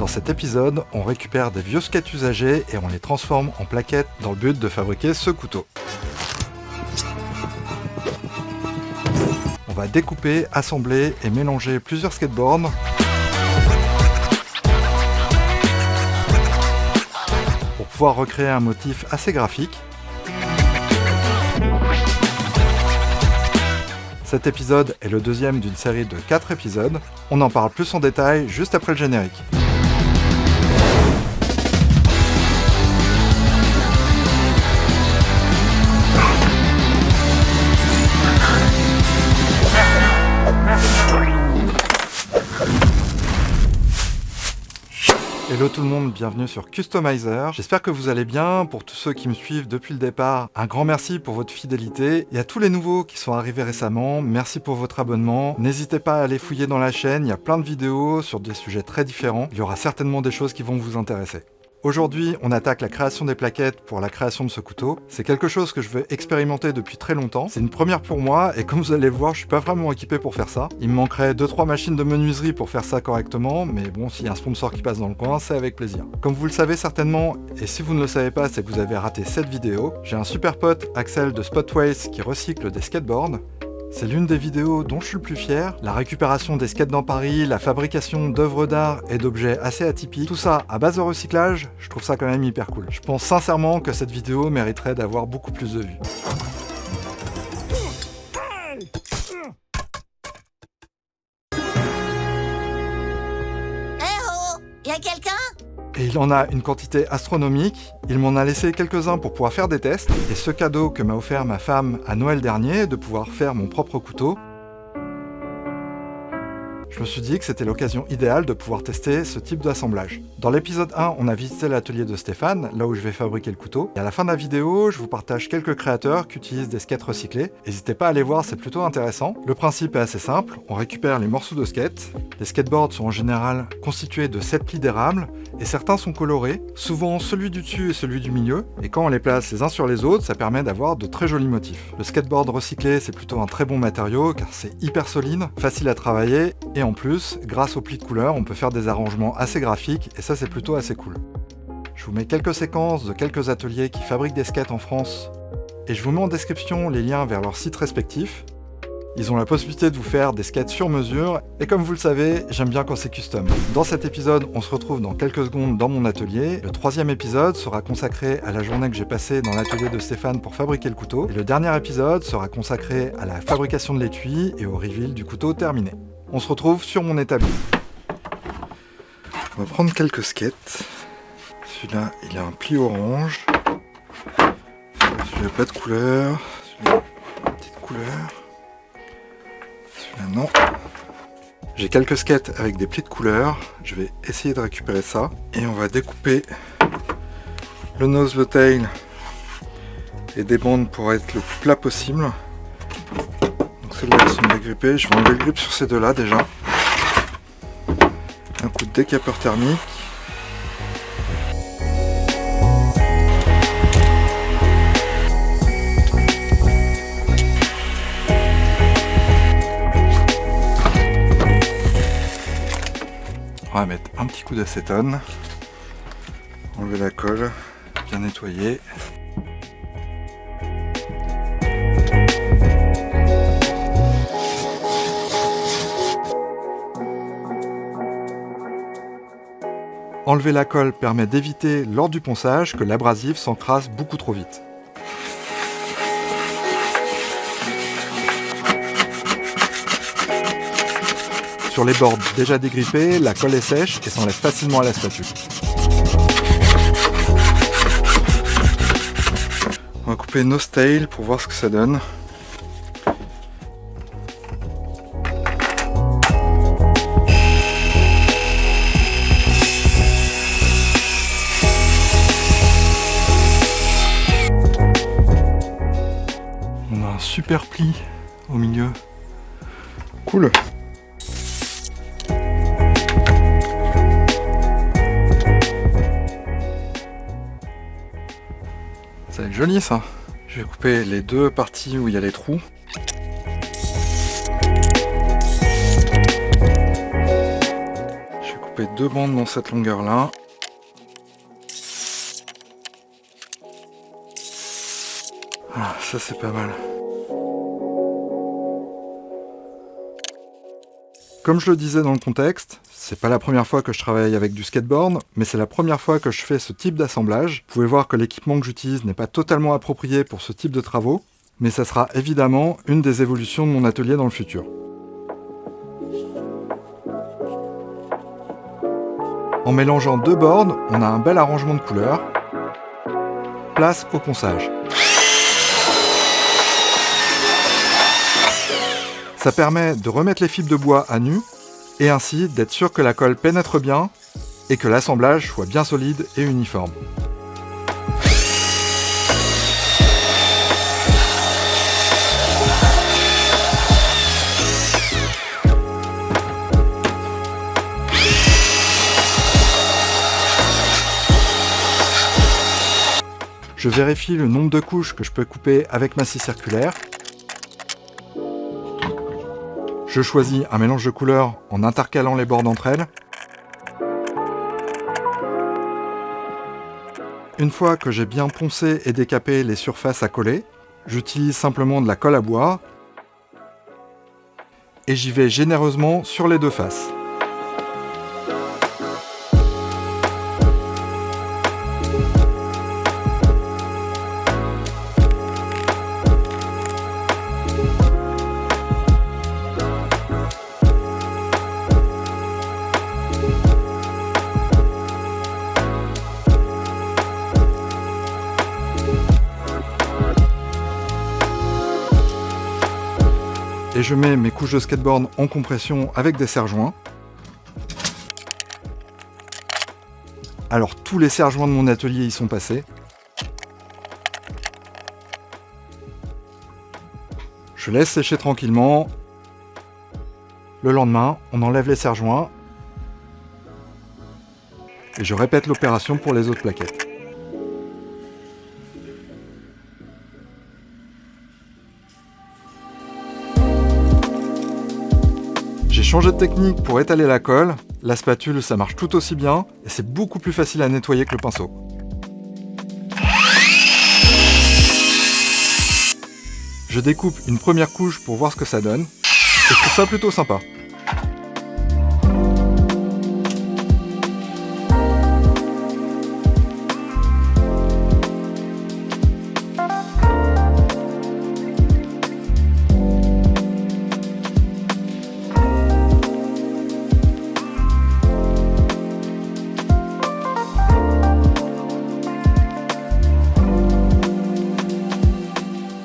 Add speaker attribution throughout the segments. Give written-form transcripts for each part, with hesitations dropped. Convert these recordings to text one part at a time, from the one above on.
Speaker 1: Dans cet épisode, on récupère des vieux skates usagés et on les transforme en plaquettes dans le but de fabriquer ce couteau. On va découper, assembler et mélanger plusieurs skateboards pour pouvoir recréer un motif assez graphique. Cet épisode est le deuxième d'une série de 4 épisodes. On en parle plus en détail juste après le générique. Hello tout le monde, bienvenue sur Customizer. J'espère que vous allez bien. Pour tous ceux qui me suivent depuis le départ, un grand merci pour votre fidélité. Et à tous les nouveaux qui sont arrivés récemment, merci pour votre abonnement. N'hésitez pas à aller fouiller dans la chaîne, il y a plein de vidéos sur des sujets très différents. Il y aura certainement des choses qui vont vous intéresser. Aujourd'hui, on attaque la création des plaquettes pour la création de ce couteau. C'est quelque chose que je veux expérimenter depuis très longtemps. C'est une première pour moi et comme vous allez le voir, je suis pas vraiment équipé pour faire ça. Il me manquerait 2-3 machines de menuiserie pour faire ça correctement, mais bon, s'il y a un sponsor qui passe dans le coin, c'est avec plaisir. Comme vous le savez certainement, et si vous ne le savez pas, c'est que vous avez raté cette vidéo, j'ai un super pote, Axel de Spotways, qui recycle des skateboards. C'est l'une des vidéos dont je suis le plus fier. La récupération des skates dans Paris, la fabrication d'œuvres d'art et d'objets assez atypiques, tout ça à base de recyclage, je trouve ça quand même hyper cool. Je pense sincèrement que cette vidéo mériterait d'avoir beaucoup plus de vues.
Speaker 2: Eh oh, y'a quelqu'un ?
Speaker 1: Et il en a une quantité astronomique, il m'en a laissé quelques-uns pour pouvoir faire des tests, et ce cadeau que m'a offert ma femme à Noël dernier, de pouvoir faire mon propre couteau, je me suis dit que c'était l'occasion idéale de pouvoir tester ce type d'assemblage. Dans l'épisode 1, on a visité l'atelier de Stéphane, là où je vais fabriquer le couteau. Et à la fin de la vidéo, je vous partage quelques créateurs qui utilisent des skates recyclés. N'hésitez pas à aller voir, c'est plutôt intéressant. Le principe est assez simple, on récupère les morceaux de skate. Les skateboards sont en général constitués de 7 plis d'érable, et certains sont colorés, souvent celui du dessus et celui du milieu. Et quand on les place les uns sur les autres, ça permet d'avoir de très jolis motifs. Le skateboard recyclé, c'est plutôt un très bon matériau, car c'est hyper solide, facile à travailler, et en plus, grâce aux plis de couleurs, on peut faire des arrangements assez graphiques et ça c'est plutôt assez cool. Je vous mets quelques séquences de quelques ateliers qui fabriquent des skates en France et je vous mets en description les liens vers leurs sites respectifs. Ils ont la possibilité de vous faire des skates sur mesure et comme vous le savez, j'aime bien quand c'est custom. Dans cet épisode, on se retrouve dans quelques secondes dans mon atelier. Le 3e épisode sera consacré à la journée que j'ai passée dans l'atelier de Stéphane pour fabriquer le couteau. Et le dernier épisode sera consacré à la fabrication de l'étui et au reveal du couteau terminé. On se retrouve sur mon établi. On va prendre quelques skates. Celui-là, il a un pli orange. Celui-là, pas de couleur. Celui-là, petite couleur. Celui-là, non. J'ai quelques skates avec des plis de couleur. Je vais essayer de récupérer ça. Et on va découper le nose, le tail et des bandes pour être le plus plat possible. Celles-là sont dégrippées, je vais enlever le grip sur ces deux-là déjà. Un coup de décapeur thermique. On va mettre un petit coup d'acétone. Enlever la colle, bien nettoyer. Enlever la colle permet d'éviter, lors du ponçage, que l'abrasif s'encrasse beaucoup trop vite. Sur les bords déjà dégrippés, la colle est sèche et s'enlève facilement à la spatule. On va couper nos tails pour voir ce que ça donne. Super pli au milieu. Cool. Ça va être joli ça. Je vais couper les deux parties où il y a les trous. Je vais couper couper 2 bandes dans cette longueur-là. Ah, ça c'est pas mal. Comme je le disais dans le contexte, c'est pas la première fois que je travaille avec du skateboard, mais c'est la première fois que je fais ce type d'assemblage. Vous pouvez voir que l'équipement que j'utilise n'est pas totalement approprié pour ce type de travaux, mais ça sera évidemment une des évolutions de mon atelier dans le futur. En mélangeant 2 boards, on a un bel arrangement de couleurs. Place au ponçage. Ça permet de remettre les fibres de bois à nu et ainsi d'être sûr que la colle pénètre bien et que l'assemblage soit bien solide et uniforme. Je vérifie le nombre de couches que je peux couper avec ma scie circulaire. Je choisis un mélange de couleurs en intercalant les bords entre elles. Une fois que j'ai bien poncé et décapé les surfaces à coller, j'utilise simplement de la colle à bois et j'y vais généreusement sur les 2 faces. Et je mets mes couches de skateboard en compression avec des serre-joints. Alors tous les serre-joints de mon atelier y sont passés. Je laisse sécher tranquillement. Le lendemain, on enlève les serre-joints. Et je répète l'opération pour les autres plaquettes. J'ai changé de technique pour étaler la colle. La spatule, ça marche tout aussi bien et c'est beaucoup plus facile à nettoyer que le pinceau. Je découpe une première couche pour voir ce que ça donne et je trouve ça plutôt sympa.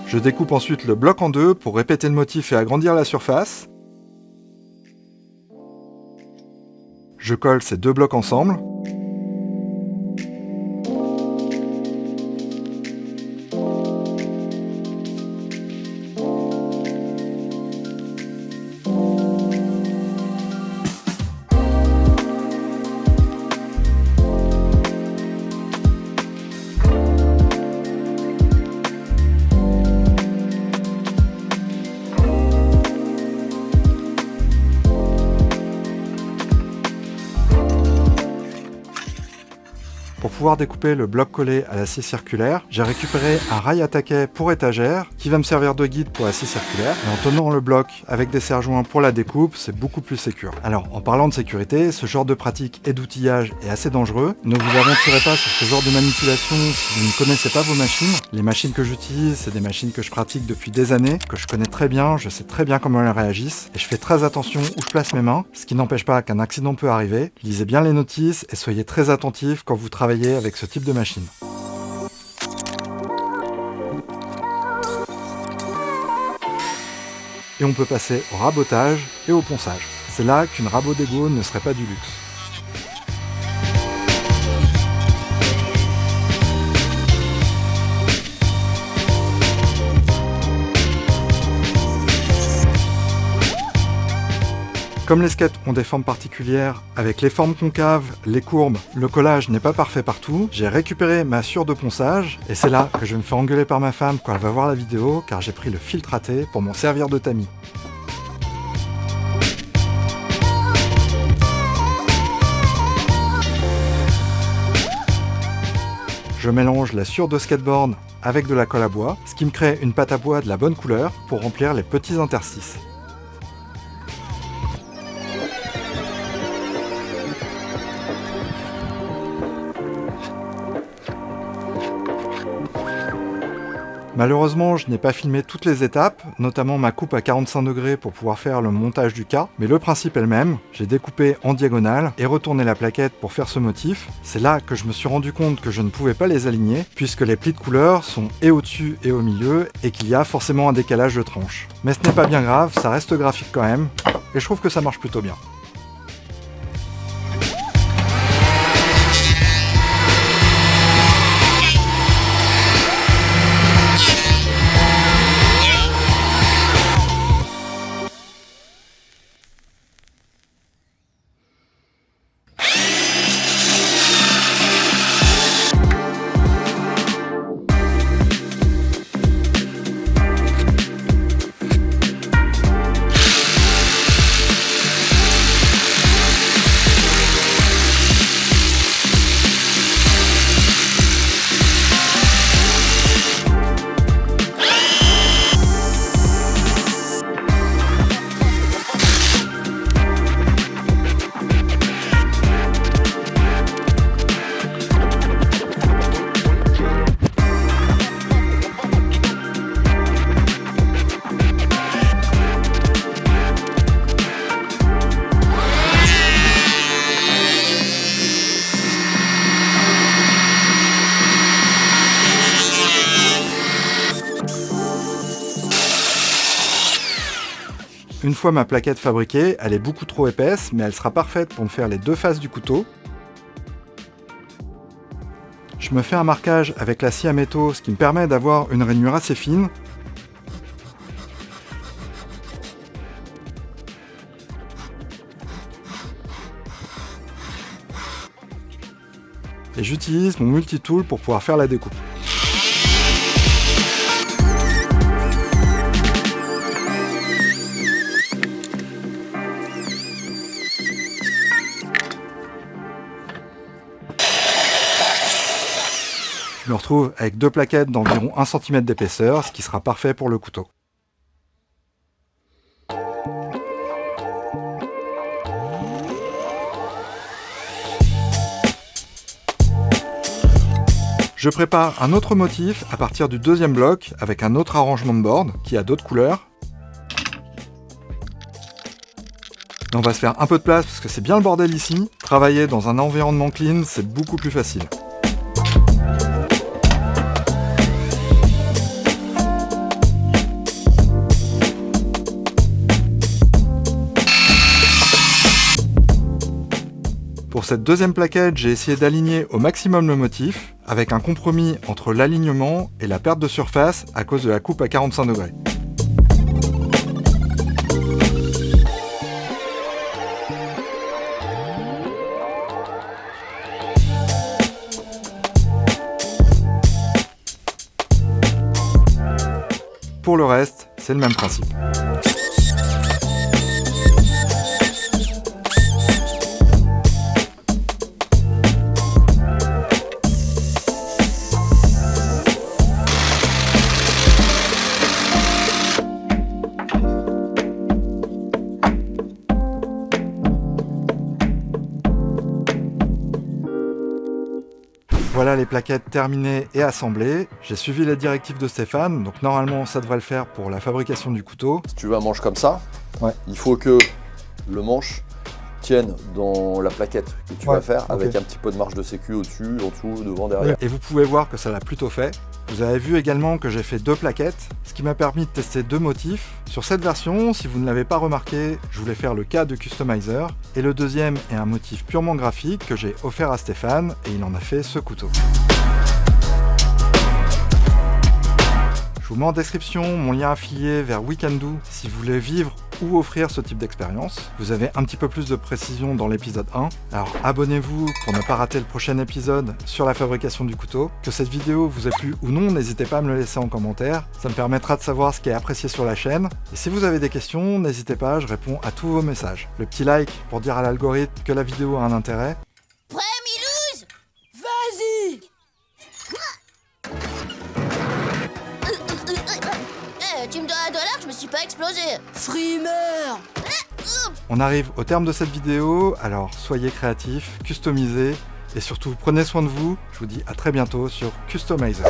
Speaker 1: Je découpe ensuite le bloc en 2 pour répéter le motif et agrandir la surface. Je colle ces 2 blocs ensemble. Pour pouvoir découper le bloc collé à la scie circulaire, j'ai récupéré un rail à taquet pour étagère qui va me servir de guide pour la scie circulaire. Et en tenant le bloc avec des serre-joints pour la découpe, c'est beaucoup plus sécure. Alors, en parlant de sécurité, ce genre de pratique et d'outillage est assez dangereux. Ne vous aventurez pas sur ce genre de manipulation si vous ne connaissez pas vos machines. Les machines que j'utilise, c'est des machines que je pratique depuis des années, que je connais très bien, je sais très bien comment elles réagissent, et je fais très attention où je place mes mains, ce qui n'empêche pas qu'un accident peut arriver. Lisez bien les notices et soyez très attentifs quand vous travaillez avec ce type de machine. Et on peut passer au rabotage et au ponçage. C'est là qu'une rabot d'égo ne serait pas du luxe. Comme les skates ont des formes particulières, avec les formes concaves, les courbes, le collage n'est pas parfait partout, j'ai récupéré ma sciure de ponçage, et c'est là que je vais me faire engueuler par ma femme quand elle va voir la vidéo, car j'ai pris le filtre raté pour m'en servir de tamis. Je mélange la sciure de skateboard avec de la colle à bois, ce qui me crée une pâte à bois de la bonne couleur pour remplir les petits interstices. Malheureusement, je n'ai pas filmé toutes les étapes, notamment ma coupe à 45 degrés pour pouvoir faire le montage du cas, mais le principe est le même. J'ai découpé en diagonale et retourné la plaquette pour faire ce motif. C'est là que je me suis rendu compte que je ne pouvais pas les aligner, puisque les plis de couleur sont et au-dessus et au milieu, et qu'il y a forcément un décalage de tranches. Mais ce n'est pas bien grave, ça reste graphique quand même, et je trouve que ça marche plutôt bien. Une fois ma plaquette fabriquée, elle est beaucoup trop épaisse, mais elle sera parfaite pour me faire les deux faces du couteau. Je me fais un marquage avec la scie à métaux, ce qui me permet d'avoir une rainure assez fine. Et j'utilise mon multitool pour pouvoir faire la découpe. Je me retrouve avec deux plaquettes d'environ 1 cm d'épaisseur, ce qui sera parfait pour le couteau. Je prépare un autre motif à partir du deuxième bloc avec un autre arrangement de board qui a d'autres couleurs. Et on va se faire un peu de place parce que c'est bien le bordel ici. Travailler dans un environnement clean, c'est beaucoup plus facile. Pour cette deuxième plaquette, j'ai essayé d'aligner au maximum le motif, avec un compromis entre l'alignement et la perte de surface à cause de la coupe à 45 degrés. Pour le reste, c'est le même principe. Voilà les plaquettes terminées et assemblées. J'ai suivi les directives de Stéphane, donc normalement ça devrait le faire pour la fabrication du couteau.
Speaker 2: Si tu veux un manche comme ça,
Speaker 1: ouais,
Speaker 2: il faut que le manche tienne dans la plaquette que tu vas faire, avec un petit peu de marge de sécu au-dessus, en dessous, devant, derrière.
Speaker 1: Et vous pouvez voir que ça l'a plutôt fait. Vous avez vu également que j'ai fait deux plaquettes, ce qui m'a permis de tester deux motifs. Sur cette version, si vous ne l'avez pas remarqué, je voulais faire le cas de Customizer. Et le deuxième est un motif purement graphique que j'ai offert à Stéphane et il en a fait ce couteau. Je vous mets en description mon lien affilié vers Weekendoo si vous voulez vivre ou offrir ce type d'expérience. Vous avez un petit peu plus de précision dans l'épisode 1. Alors abonnez-vous pour ne pas rater le prochain épisode sur la fabrication du couteau. Que cette vidéo vous ait plu ou non, n'hésitez pas à me le laisser en commentaire. Ça me permettra de savoir ce qui est apprécié sur la chaîne. Et si vous avez des questions, n'hésitez pas, je réponds à tous vos messages. Le petit like pour dire à l'algorithme que la vidéo a un intérêt.
Speaker 3: Prêt, Milouz? Vas-y! tu me dois $1, je me suis pas explosé.
Speaker 4: Frimeur.
Speaker 1: On arrive au terme de cette vidéo, alors soyez créatifs, customisez et surtout prenez soin de vous. Je vous dis à très bientôt sur Customizer.